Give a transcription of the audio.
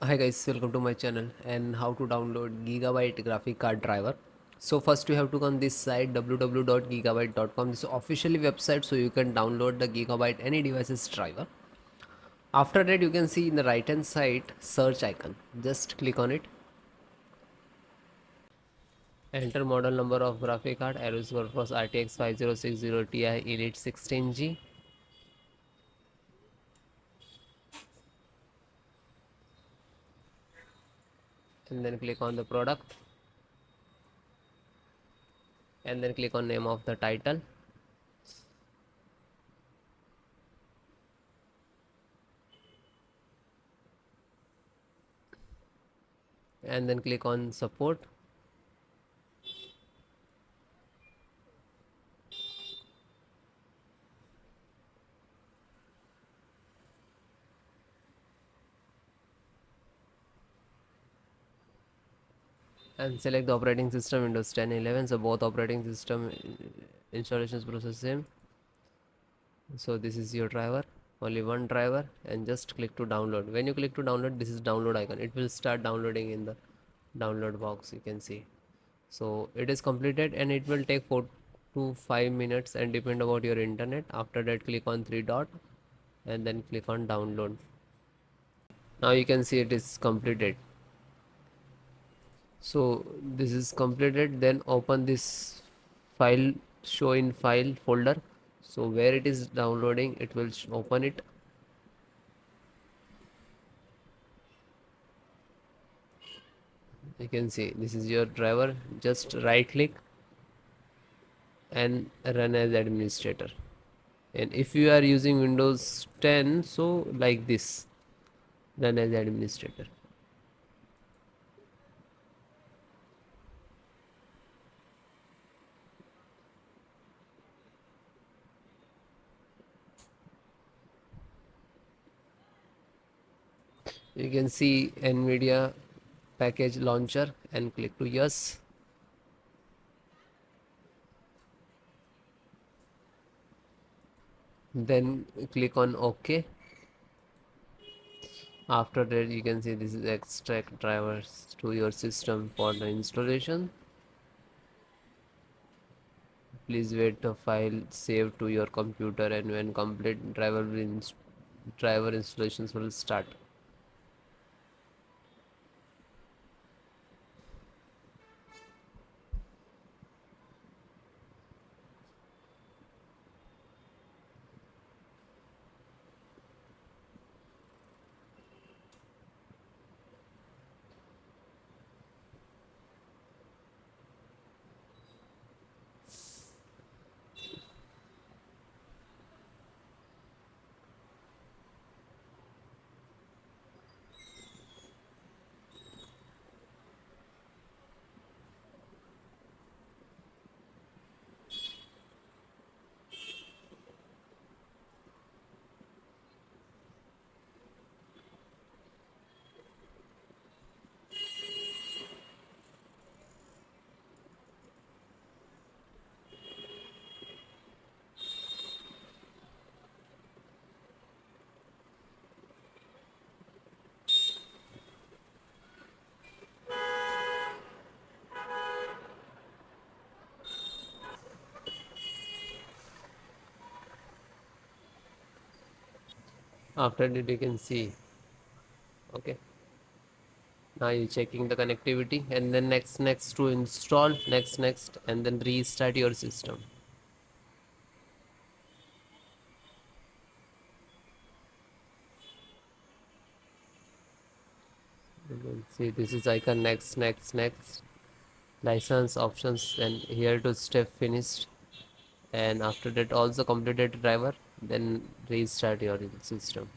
Hi guys, welcome to my channel and how to download Gigabyte graphic card driver. So first you have to go on this site www.gigabyte.com. This is officially website, so you can download the Gigabyte any devices driver. After that you can see in the right hand side search icon. Just click on it. Enter model number of graphic card Aorus RTX 5060 Ti Elite 16G, and then click on the product and then click on name of the title. And then click on support. And select the operating system Windows 10 11. So both operating system installations process same. So this is your driver, only one driver, and just click to download. When you click to download, this is download icon, it will start downloading in the download box, you can see. So it is completed and it will take 4 to 5 minutes and depend about your internet. After that click on three dot and then click on download. Now you can see it is completed. So this is completed, then open this file, show in file folder. So where it is downloading, it will open it. You can see this is your driver. Just right click and run as administrator. And if you are using Windows 10, so like this, run as administrator. You can see NVIDIA package launcher and click to yes. Then click on OK. After that you can see this is extract drivers to your system for the installation. Please wait the file save to your computer, and when complete driver installations will start. After that you can see, okay, now you're checking the connectivity, and then next to install, next and then restart your system. You can see this is icon next license options, and here to step finished. And after that also completed driver, then restart your system.